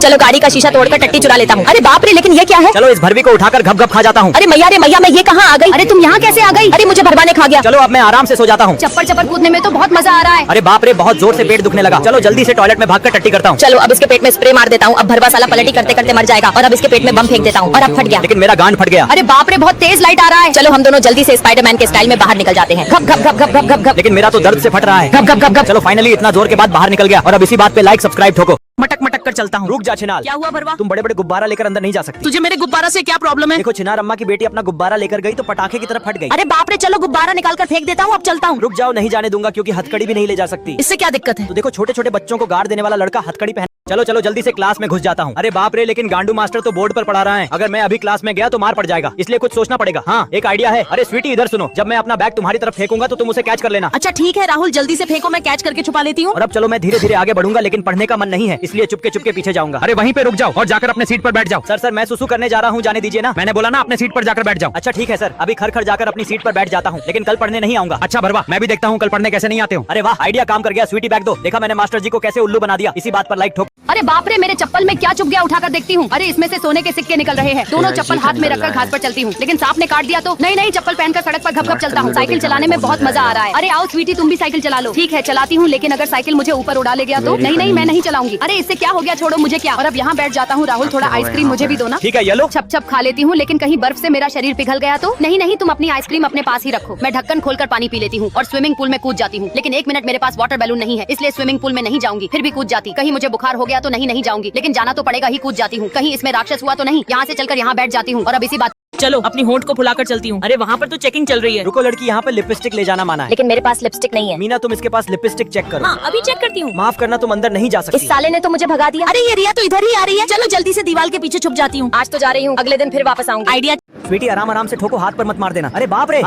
चलो गाड़ी का शीशा तोड़कर टट्टी चुरा लेता हूँ। अरे बाप रे, लेकिन ये क्या है? चलो इस भरवी को उठाकर घप घप खा जाता हूँ। अरे मैया रे मैया, मैं ये कहाँ आ गई? अरे तुम यहाँ कैसे आ गई? अरे मुझे भरवा ने खा गया। चलो अब मैं आराम से सो जाता हूँ। चप्पड़ चप्पड़ कूदने में तो बहुत मजा आ रहा है। अरे बाप रे, बहुत जोर से पेट दुखने लगा। चलो जल्दी से टॉयलेट में भागकर टट्टी करता हूँ। चलो अब इसके पेट में स्प्रे मार देता हूँ। अब भरवा साला पलटी करते करते मर जाएगा। और अब इसके पेट में बम फेंक देता हूँ और अब फट गया। लेकिन मेरा गांड फट गया। अरे बाप रे, बहुत तेज लाइट आ रहा है। चलो हम दोनों जल्दी से स्पाइडरमैन के स्टाइल में बाहर निकल जाते हैं। घप घप घप घप घप घप घप। लेकिन मेरा तो दर्द से फट रहा है। घप घप घप घप। चलो फाइनली इतना जोर के बाद बाहर निकल गया। और अब इसी बात पे लाइक सब्सक्राइब ठोको। मटक मटक कर चलता हूँ। रुक जा छिनाल। क्या हुआ भरवा? तुम बड़े बड़े गुब्बारा लेकर अंदर नहीं जा सकती। तुझे मेरे गुब्बारा से क्या प्रॉब्लम है? देखो छिनार, अम्मा की बेटी अपना गुब्बारा लेकर गई तो पटाखे की तरफ फट गई। अरे बाप रे, चलो गुब्बारा निकाल कर फेंक देता हूँ। अब चलता हूँ। रुक जाओ, नहीं जाने दूंगा क्योंकि हथकड़ी भी नहीं ले जा सकती। इससे क्या दिक्कत है? तो देखो छोटे छोटे बच्चों को गार्ड देने वाला लड़का हथकड़ी पहन। चलो चलो जल्दी से क्लास में घुस जाता हूँ। अरे बाप रे, लेकिन गांडू मास्टर तो बोर्ड पर पढ़ा रहा है। अगर मैं अभी क्लास में गया तो मार पड़ जाएगा, इसलिए कुछ सोचना पड़ेगा। हाँ, एक आइडिया है। अरे स्वीटी इधर सुनो, जब मैं अपना बैग तुम्हारी तरफ फेंकूंगा तो तुम उसे कैच कर लेना। अच्छा ठीक है राहुल, जल्दी से फेंको, मैं कैच करके छुपा लेती हूँ। और अब चलो मैं धीरे धीरे आगे बढ़ूंगा, लेकिन पढ़ने का मन नहीं है, इसलिए चुपके चुपके पीछे जाऊंगा। अरे वहीं पे रुक जाओ और जाकर अपने सीट पर बैठ जाओ। सर मैं सुसु करने जा रहा हूँ, जाने दीजिए ना। मैंने बोला ना अपने सीट पर जाकर बैठ जाओ। अच्छा ठीक है सर, अभी खर खर जाकर अपनी सीट पर बैठ जाता हूँ, लेकिन कल पढ़ने नहीं आऊंगा। अच्छा भरवा, मैं भी देखता हूँ कल पढ़ने कैसे नहीं आते हो। अरे वाह, आइडिया काम कर गया। स्वीटी बैग दो। देखा मैंने मास्टर जी को कैसे उल्लू बना दिया। इसी बात पर लाइक ठोक। अरे बाप रे, मेरे चप्पल में क्या चुप गया? उठाकर देखती हूँ। अरे इसमें से सोने के सिक्के निकल रहे हैं। दोनों चप्पल हाथ में रखकर घास पर चलती हूँ, लेकिन सांप ने काट दिया तो। नहीं, चप्पल पहनकर सड़क पर घप घप चलता हूँ। साइकिल चलाने में बहुत मजा आ रहा है। अरे आओ स्वीटी, तुम भी साइकिल चला लो। ठीक है चलाती हूँ, लेकिन अगर साइकिल मुझे ऊपर उड़ा ले गया तो? नहीं, मैं नहीं चलाऊंगी। अरे इससे क्या हो गया, छोड़ो मुझे क्या। और अब यहाँ बैठ जाता हूँ। राहुल थोड़ा आइसक्रीम मुझे भी दो ना। ठीक है ये लो। छप छप खा लेती हूँ, लेकिन कहीं बर्फ से मेरा शरीर पिघल गया तो? नहीं, तुम अपनी आइसक्रीम अपने पास ही रखो। मैं ढक्कन खोलकर पानी पी लेती हूँ और स्विमिंग पूल में कूद जाती हूँ। लेकिन 1 मिनट, मेरे पास वाटर बैलून नहीं है, इसलिए स्विमिंग पूल में नहीं जाऊंगी। फिर भी कूद जाती। कहीं मुझे बुखार हो गया तो? नहीं जाऊंगी, लेकिन जाना तो पड़ेगा ही। कूद जाती हूँ। कहीं इसमें राक्षस हुआ तो नहीं? यहाँ से चलकर यहाँ बैठ जाती हूँ। और अब इसी बात। चलो अपनी होंठ को फुलाकर चलती हूँ। अरे वहाँ पर तो चेकिंग चल रही है। रुको लड़की, यहाँ पे लिपस्टिक ले जाना माना है। लेकिन मेरे पास लिपस्टिक नहीं है। मीना तुम इसके पास लिपस्टिक चेक करो। हाँ अभी चेक करती हूँ। माफ करना, तुम अंदर नहीं जा सकती। इस साले ने तो मुझे भगा दिया। अरे ये रिया तो इधर ही आ रही है। चलो जल्दी से दीवार के पीछे छुप जाती हूँ। आज तो जा रही हूँ, अगले दिन फिर वापस आऊंगी। आइडिया। स्वीटी आराम आराम से ठोको, हाथ पर मत मार देना। अरे बाप रे।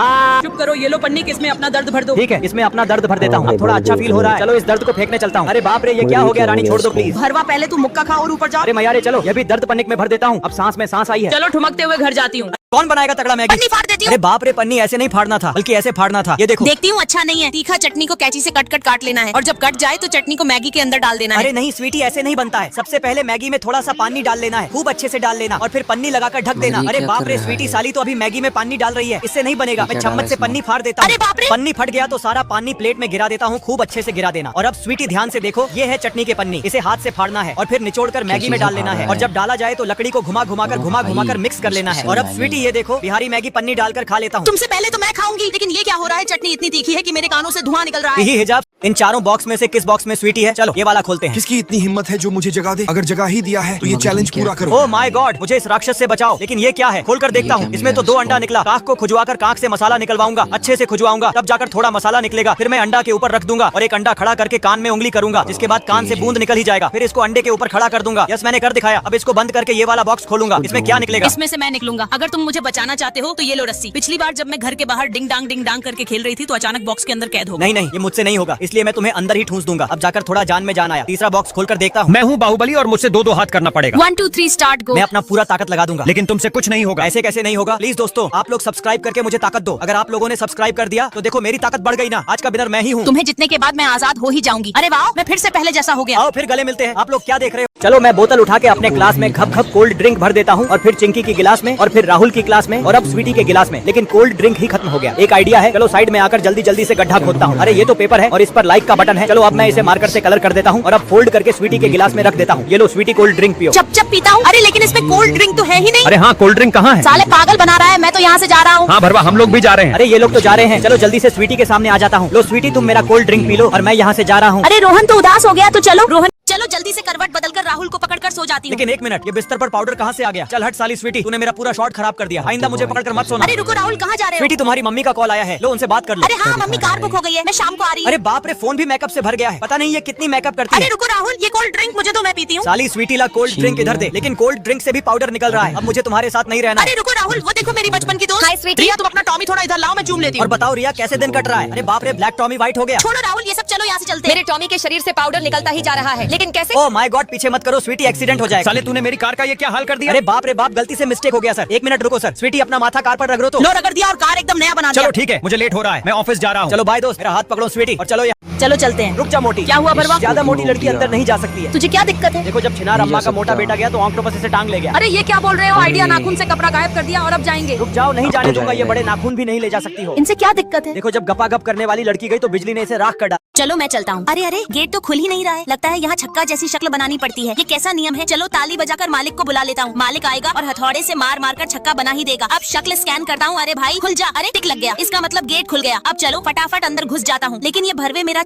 चुप करो, ये लो पन्नी, किसमें अपना दर्द भर दो। ठीक है, इसमें अपना दर्द भर देता हूँ। थोड़ा अच्छा फील हो रहा है। चलो इस दर्द को फेंकने चलता हूँ। अरे बाप रे, ये क्या हो गया? रानी छोड़ दो प्लीज। भरवा पहले तू मुक्का खा और ऊपर जा। अरे मैया रे, चलो ये भी दर्द पन्नी में भर देता हूँ। अब सांस में सांस आई है। चलो ठुमकते हुए घर जाती हूँ। कौन बनाएगा तगड़ा मैगी? पन्नी फाड़ देती हूँ। अरे बाप रे, पन्नी ऐसे नहीं फाड़ना था, बल्कि ऐसे फाड़ना था। ये देखो। देखती हूँ अच्छा नहीं है। तीखा चटनी को कैंची से कट काट लेना है, और जब कट जाए तो चटनी को मैगी के अंदर डाल देना है। अरे नहीं स्वीटी, ऐसे नहीं बनता है। सबसे पहले मैगी में थोड़ा सा पानी डाल लेना है, खूब अच्छे से डाल लेना, और फिर पन्नी लगाकर ढक देना। अरे बाप रे स्वीटी, साली तो अभी मैगी में पानी डाल रही है, इससे नहीं बनेगा। मैं चम्मच से पन्नी फाड़ देता हूँ। अरे बाप रे। पन्नी फट गया तो सारा पानी प्लेट में गिरा देता हूँ, खूब अच्छे से गिरा देना। और अब स्वीटी ध्यान से देखो, ये है चटनी के पन्नी। इसे हाथ से फाड़ना है और फिर निचोड़कर मैगी में डाल लेना है, और जब डाला जाए तो लकड़ी को घुमा घुमाकर मिक्स कर लेना है। और अब स्वीटी ये देखो, बिहारी मैगी पन्नी डालकर खा लेता हूँ। तुमसे पहले तो मैं खाऊंगी, लेकिन ये क्या हो रहा है? चटनी इतनी तीखी है कि मेरे कानों से धुआं निकल रहा है। यही हिजाब, इन चारों बॉक्स में से किस बॉक्स में स्वीटी है? चलो ये वाला खोलते हैं। किसकी इतनी हिम्मत है जो मुझे जगा दे? अगर जगा ही दिया है तो ये चैलेंज पूरा करो। ओह माय गॉड, मुझे इस राक्षस से बचाओ। लेकिन ये क्या है? खोलकर देखता हूँ। इसमें तो 2 अंडा निकला। काख को खुजवाकर काख से मसाला निकलवाऊंगा, अच्छे से खुजवाऊंगा, तब जाकर थोड़ा मसाला निकलेगा। फिर मैं अंडा के ऊपर रख दूंगा और एक अंडा खड़ा करके कान में उंगली करूंगा, जिसके बाद कान से बूंद निकल ही जाएगा। फिर इसको अंडे के ऊपर खड़ा कर दूंगा। यस, मैंने कर दिखाया। अब इसको बंद करके ये वाला बॉक्स खोलूंगा। इसमें क्या निकलेगा? इसमें से मैं निकलूंगा। अगर तुम मुझे बचाना चाहते हो तो ये लो रस्सी। पिछली बार जब मैं घर के बाहर डिंग डांग करके खेल रही थी तो अचानक बॉक्स के अंदर कैद हो गई। नहीं, ये मुझसे नहीं होगा, इसलिए मैं तुम्हें अंदर ही ठूंस दूंगा। अब जाकर थोड़ा जान में जान आया। तीसरा बॉक्स खोलकर देखता हूँ। मैं हूँ बाहुबली और मुझसे 2-2 हाथ करना पड़ेगा। 1 2 3 स्टार्ट गो। मैं अपना पूरा ताकत लगा दूंगा, लेकिन तुमसे कुछ नहीं होगा। ऐसे कैसे नहीं होगा? प्लीज दोस्तों, आप लोग सब्सक्राइब करके मुझे ताकत दो। अगर आप लोगों ने सब्सक्राइब कर दिया तो देखो मेरी ताकत बढ़ गई ना। आज का विनर मैं ही हूँ। तुम्हें जितने के बाद मैं आजाद हो ही जाऊंगी। अरे वाह, मैं फिर से पहले जैसा हो गया। आओ फिर गले मिलते हैं। आप लोग क्या देख रहे हो? चलो मैं बोतल उठा के अपने ग्लास में घप घप कोल्ड ड्रिंक भर देता हूँ, और फिर चिंकी की गिलास में, और फिर राहुल की ग्लास में, और अब स्वीटी के गिलास में। लेकिन कोल्ड ड्रिंक ही खत्म हो गया। एक आइडिया है, चलो साइड में आकर जल्दी से गड्ढा खोदता हूँ। अरे ये तो पेपर है और इस पर लाइक का बटन है। चलो अब मैं इसे मार्कर से कलर कर देता हूँ और अब फोल्ड करके स्वीटी के गिलास में रख देता हूँ। ये लो स्वीटी, कोल्ड ड्रिंक पियो। चप चप पीता हूँ। अरे लेकिन इसमें कोल्ड ड्रिंक तो है ही नहीं। अरे हाँ, कोल्ड ड्रिंक कहाँ है? साले पागल बना रहा है। मैं तो यहाँ से जा रहा हूँ। हाँ भरवा, हम लोग भी जा रहे हैं। अरे ये लोग तो जा रहे हैं। चलो जल्दी से स्वीटी के सामने आ जाता हूँ। लो स्वीटी, तुम मेरा कोल्ड ड्रिंक पी लो और मैं यहाँ से जा रहा हूँ। अरे रोहन तो उदास हो गया, तो चलो रोहन। चलो जल्दी से करवट बदलकर राहुल को पकड़कर सो जाती हूँ। लेकिन 1 मिनट, ये बिस्तर पर पाउडर कहाँ से आ गया? चल हट साली स्वीटी, तूने मेरा पूरा शॉट खराब कर दिया। आइंदा मुझे पकड़कर मत सोना। अरे रुको राहुल, कहाँ जा रहे हो? स्वीटी, तुम्हारी मम्मी का कॉल आया है, लो उनसे बात कर लो। अरे हाँ, मम्मी कार बुक हो गई है, मैं शाम को आ रही हूँ। अरे बाप रे, फोन भी मेकअप से भर गया है। पता नहीं ये कितनी मेकअप करती अरे है। रुको राहुल, ये कोल्ड ड्रिंक मुझे तो मैं पीती हूँ। साली स्वीटी ला कोल्ड ड्रिंक इधर दे। लेकिन कोल्ड ड्रिंक से भी पाउडर निकल रहा है। अब मुझे तुम्हारे साथ नहीं रहना। अरे रुको राहुल, वो देखो मेरी बचपन की दोस्त। हाय स्वीटी। रिया, तुम अपना टॉमी थोड़ा इधर लाओ, मैं चूम लेती और हूँ। बताओ रिया, कैसे दिन कट रहा है? अरे बाप रे, ब्लैक टॉमी व्हाइट हो गया। छोड़ो राहुल ये सब, चलो यहाँ से चलते हैं। मेरे टॉमी के शरीर से पाउडर निकलता ही जा रहा है, लेकिन कैसे? ओह माय गॉड, पीछे मत करो स्वीटी, एक्सीडेंट हो जाएगा। साले तूने मेरी कार का ये क्या हाल कर दिया? अरे बाप रे बाप, गलती से मिस्टेक हो गया सर। 1 मिनट रुको सर। स्वीटी, अपना माथा कार पर रगड़ो तो। लो रगड़ दिया और कार एकदम नया बना दिया। चलो ठीक है, मुझे लेट हो रहा है, मैं ऑफिस जा रहा हूँ। चलो बाय दोस्त, मेरा हाथ पकड़ो स्वीटी और चलो। चलो चलते हैं। रुक जा मोटी। क्या हुआ बरवा? ज्यादा मोटी लड़की अंदर नहीं जा सकती है। तुझे क्या दिक्कत है? देखो जब छिनार अम्मा का मोटा बेटा गया तो ऑक्टोपस इसे टांग ले गया। अरे ये क्या बोल रहे हो? आइडिया नाखून से कपड़ा गायब कर दिया और अब जाएंगे। रुक जाओ, नहीं जाने दूंगा। ये बड़े नाखून भी नहीं ले जा सकती हो। इनसे क्या दिक्कत है? देखो जब गपागप करने वाली लड़की गई तो बिजली ने इसे राख कर डाला। चलो मैं चलता हूँ। अरे अरे गेट तो खुल ही नहीं रहा है। लगता है यहाँ छक्का जैसी शक्ल बनानी पड़ती है। ये कैसा नियम है? चलो ताली बजाकर मालिक को बुला लेता हूँ। मालिक आएगा और हथौड़े से मार मार कर छक्का बना ही देगा। अब शक्ल स्कैन करता हूँ। अरे भाई खुल जा। अरे टिक लग गया। इसका मतलब गेट खुल गया। अब चलो फटाफट अंदर घुस जाता हूँ। लेकिन ये भरवे मेरा